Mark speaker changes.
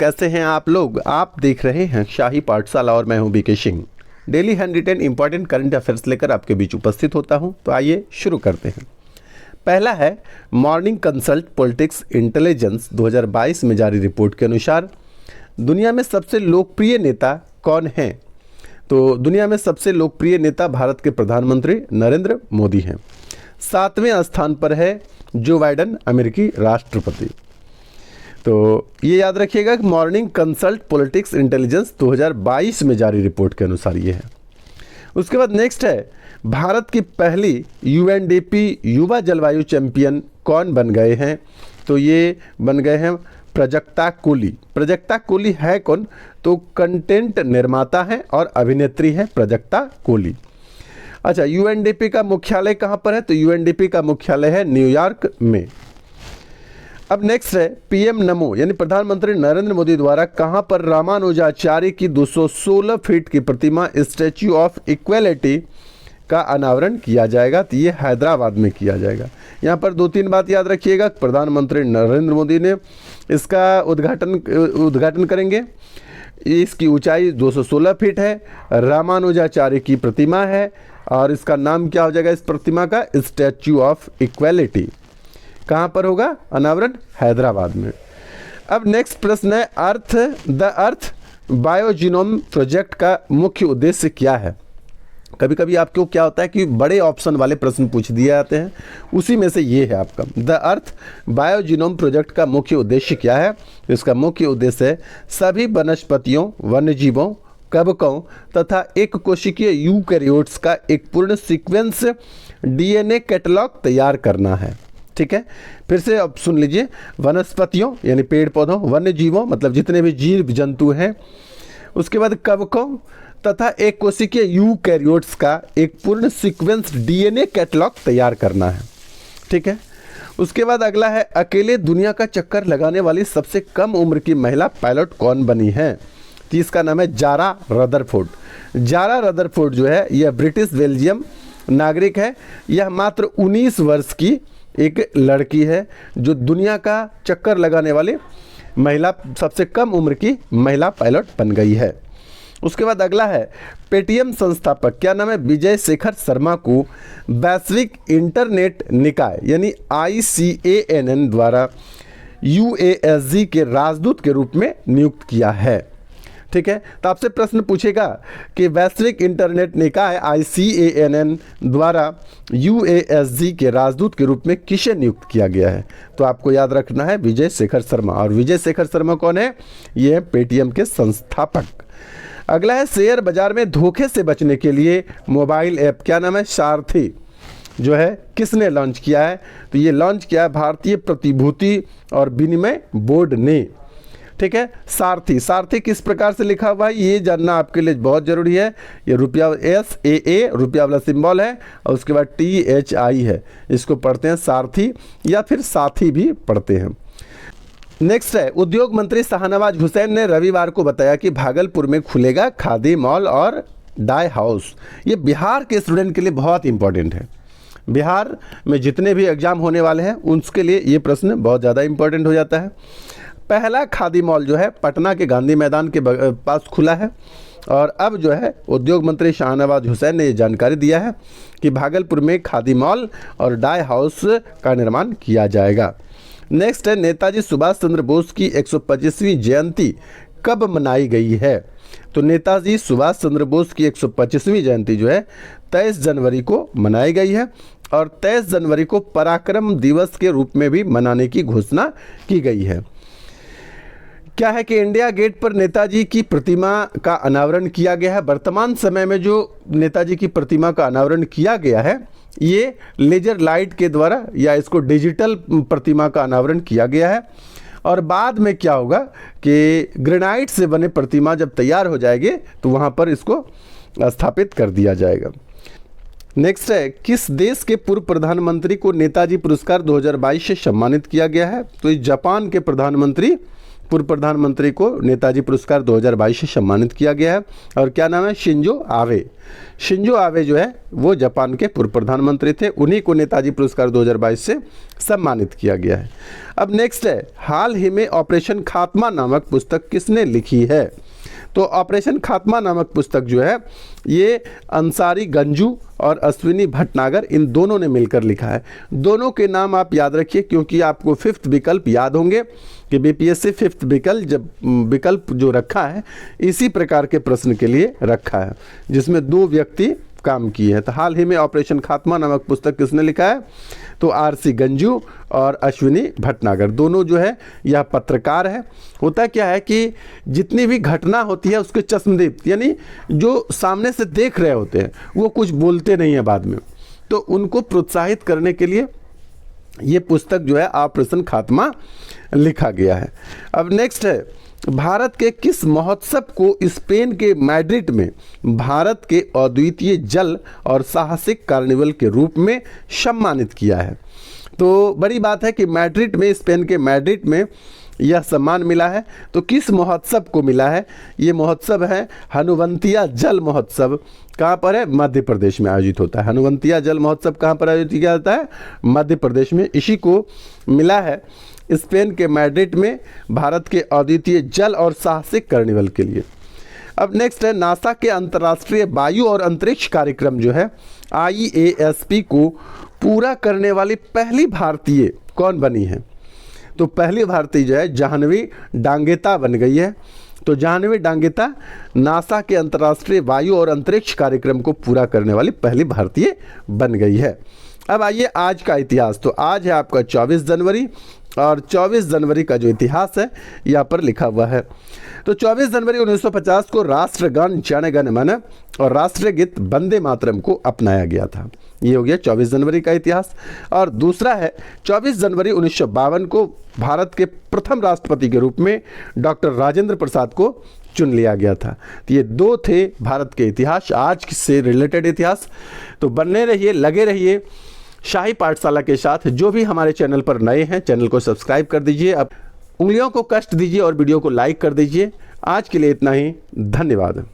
Speaker 1: कैसे हैं आप लोग। आप देख रहे हैं शाही पाठशाला और मैं हूं BK Singh. Daily hand written important current affairs लेकर आपके बीच उपस्थित होता हूं। तो आइए शुरू करते हैं। पहला है मॉर्निंग कंसल्ट पॉलिटिक्स इंटेलिजेंस 2022 में जारी रिपोर्ट के अनुसार दुनिया में सबसे लोकप्रिय नेता कौन हैं। तो दुनिया में सबसे लोकप्रिय नेता भारत के प्रधानमंत्री नरेंद्र मोदी हैं। 7वें स्थान पर है जो बाइडेन अमेरिकी राष्ट्रपति। तो ये याद रखिएगा कि मॉर्निंग कंसल्ट पॉलिटिक्स इंटेलिजेंस 2022 में जारी रिपोर्ट के अनुसार ये है। उसके बाद नेक्स्ट है भारत की पहली यूएनडीपी युवा जलवायु चैंपियन कौन बन गए हैं। तो ये बन गए हैं प्राजक्ता कोली। प्राजक्ता कोली है कौन। तो कंटेंट निर्माता है और अभिनेत्री है प्राजक्ता कोली। अच्छा, यूएनडीपी का मुख्यालय कहाँ पर है। तो यूएनडीपी का मुख्यालय है न्यूयॉर्क में। अब नेक्स्ट है पीएम नमो यानी प्रधानमंत्री नरेंद्र मोदी द्वारा कहां पर रामानुजाचार्य की 216 फीट की प्रतिमा स्टैच्यू ऑफ इक्वेलिटी का अनावरण किया जाएगा। तो ये हैदराबाद में किया जाएगा। यहां पर 2-3 बात याद रखिएगा। प्रधानमंत्री नरेंद्र मोदी ने इसका उद्घाटन करेंगे। इसकी ऊंचाई 216 फीट है, रामानुजाचार्य की प्रतिमा है और इसका नाम क्या हो जाएगा इस प्रतिमा का, स्टैच्यू ऑफ इक्वेलिटी। कहाँ पर होगा अनावरण, हैदराबाद में। अब नेक्स्ट प्रश्न है द अर्थ बायोजीनोम प्रोजेक्ट का मुख्य उद्देश्य क्या है। कभी कभी आपको क्या होता है कि बड़े ऑप्शन वाले प्रश्न पूछ दिए जाते हैं, उसी में से ये है आपका द अर्थ बायोजीनोम प्रोजेक्ट का मुख्य उद्देश्य क्या है। इसका मुख्य उद्देश्य है सभी वनस्पतियों, वन्यजीवों, कवकों तथा एक कोशिकीय यूकैरियोट्स का एक पूर्ण सीक्वेंस डीएनए कैटलॉग तैयार करना है। ठीक है, फिर से अब सुन लीजिए। वनस्पतियों यानी पेड़ पौधों, वन्य जीवों मतलब जितने भी जीव जंतु हैं, उसके बाद कवकों तथा एक कोशिकीय यूकैरियोट्स का एक पूर्ण सीक्वेंस डीएनए कैटलॉग तैयार करना है। ठीक है, उसके बाद अगला है अकेले दुनिया का चक्कर लगाने वाली सबसे कम उम्र की महिला पायलट कौन बनी है। तो इसका नाम है जारा रदरफोर्ड। जारा रदरफोर्ड जो है यह ब्रिटिश बेल्जियम नागरिक है। यह मात्र 19 वर्ष की एक लड़की है जो दुनिया का चक्कर लगाने वाली महिला, सबसे कम उम्र की महिला पायलट बन गई है। उसके बाद अगला है पेटीएम संस्थापक क्या नाम है, विजय शेखर शर्मा को वैश्विक इंटरनेट निकाय यानी ICANN द्वारा UASG के राजदूत के रूप में नियुक्त किया है। ठीक है, तो आपसे प्रश्न पूछेगा कि वैश्विक इंटरनेट निकाय ICANN द्वारा UASG के राजदूत के रूप में किसे नियुक्त किया गया है। तो आपको याद रखना है विजय शेखर शर्मा। और विजय शेखर शर्मा कौन है, ये है पेटीएम के संस्थापक। अगला है शेयर बाजार में धोखे से बचने के लिए मोबाइल ऐप क्या नाम है, सारथी जो है किसने लॉन्च किया है। तो ये लॉन्च किया है भारतीय प्रतिभूति और विनिमय बोर्ड ने। ठीक है, सारथी, सारथी किस प्रकार से लिखा हुआ है ये जानना आपके लिए बहुत जरूरी है। ये रुपया SAA रुपया वाला सिंबल है और उसके बाद THI है। इसको पढ़ते हैं सारथी या फिर साथी भी पढ़ते हैं। नेक्स्ट है उद्योग मंत्री शाहनवाज हुसैन ने रविवार को बताया कि भागलपुर में खुलेगा खादी मॉल और डाई हाउस। ये बिहार के स्टूडेंट के लिए बहुत इंपॉर्टेंट है। बिहार में जितने भी एग्जाम होने वाले हैं उसके लिए ये प्रश्न बहुत ज़्यादा इंपॉर्टेंट हो जाता है। पहला खादी मॉल जो है पटना के गांधी मैदान के पास खुला है और अब जो है उद्योग मंत्री शाहनवाज हुसैन ने ये जानकारी दिया है कि भागलपुर में खादी मॉल और डाई हाउस का निर्माण किया जाएगा। नेक्स्ट है नेताजी सुभाष चंद्र बोस की 125वीं जयंती कब मनाई गई है। तो नेताजी सुभाष चंद्र बोस की 125वीं जयंती जो है 23 जनवरी को मनाई गई है और 23 जनवरी को पराक्रम दिवस के रूप में भी मनाने की घोषणा की गई है। क्या है कि इंडिया गेट पर नेताजी की प्रतिमा का अनावरण किया गया है। वर्तमान समय में जो नेताजी की प्रतिमा का अनावरण किया गया है ये लेजर लाइट के द्वारा या इसको डिजिटल प्रतिमा का अनावरण किया गया है और बाद में क्या होगा कि ग्रेनाइट से बने प्रतिमा जब तैयार हो जाएंगे तो वहाँ पर इसको स्थापित कर दिया जाएगा। नेक्स्ट है किस देश के पूर्व प्रधानमंत्री को नेताजी पुरस्कार 2022 से सम्मानित किया गया है। तो इस जापान के प्रधानमंत्री पूर्व प्रधानमंत्री को नेताजी पुरस्कार 2022 से सम्मानित किया गया है। और क्या नाम है? Shinzo Abe. शिंजो आबे जो है वो जापान के पूर्व प्रधानमंत्री थे, उन्हीं को नेताजी पुरस्कार 2022 से सम्मानित किया गया है। अब नेक्स्ट है, हाल ही में ऑपरेशन खात्मा नामक पुस्तक किसने लिखी है? तो ऑपरेशन खात्मा नामक पुस्तक जो है ये अंसारी गंजू और अश्विनी भटनागर इन दोनों ने मिलकर लिखा है। दोनों के नाम आप याद रखिए, क्योंकि आपको 5th विकल्प याद होंगे कि बीपीएससी 5th विकल्प जो रखा है इसी प्रकार के प्रश्न के लिए रखा है, जिसमें 2 व्यक्ति काम किए हैं। तो हाल ही में ऑपरेशन खात्मा नामक पुस्तक किसने लिखा है? तो आरसी गंजू और अश्विनी भटनागर, दोनों जो है यह पत्रकार है। होता क्या है कि जितनी भी घटना होती है उसके चश्मदीद यानी जो सामने से देख रहे होते हैं वो कुछ बोलते नहीं है बाद में, तो उनको प्रोत्साहित करने के लिए ये पुस्तक जो है ऑपरेशन खात्मा लिखा गया है। अब नेक्स्ट है, भारत के किस महोत्सव को स्पेन के मैड्रिड में भारत के अद्वितीय जल और साहसिक कार्निवल के रूप में सम्मानित किया है? तो बड़ी बात है कि मैड्रिड में, स्पेन के मैड्रिड में यह सम्मान मिला है। तो किस महोत्सव को मिला है? ये महोत्सव है हनुवंतिया जल महोत्सव। कहाँ पर है? मध्य प्रदेश में आयोजित होता है। हनुवंतिया जल महोत्सव कहाँ पर आयोजित किया जाता है? मध्य प्रदेश में। इसी को मिला है स्पेन के मैड्रिड में भारत के अद्वितीय जल और साहसिक कार्निवल के लिए। अब नेक्स्ट है, नासा के अंतर्राष्ट्रीय वायु और अंतरिक्ष कार्यक्रम जो है IASP को पूरा करने वाली पहली भारतीय कौन बनी है? तो पहली भारतीय जो है जाह्नवी डांगेता बन गई है। तो जाह्नवी डांगेता नासा के अंतर्राष्ट्रीय वायु और अंतरिक्ष कार्यक्रम को पूरा करने वाली पहली भारतीय बन गई है। अब आइए आज का इतिहास। तो आज है आपका 24 जनवरी और 24 जनवरी का जो इतिहास है यहाँ पर लिखा हुआ है। तो 24 जनवरी 1950 को राष्ट्रगान जन गण मन और राष्ट्रीय गीत वंदे मातरम को अपनाया गया था। ये हो गया 24 जनवरी का इतिहास। और दूसरा है 24 जनवरी 1952 को भारत के प्रथम राष्ट्रपति के रूप में डॉक्टर राजेंद्र प्रसाद को चुन लिया गया था। तो ये 2 थे भारत के इतिहास, आज से रिलेटेड इतिहास। तो बने रहिए, लगे रहिए शाही पाठशाला के साथ। जो भी हमारे चैनल पर नए हैं चैनल को सब्सक्राइब कर दीजिए, अब उंगलियों को कष्ट दीजिए और वीडियो को लाइक कर दीजिए। आज के लिए इतना ही, धन्यवाद।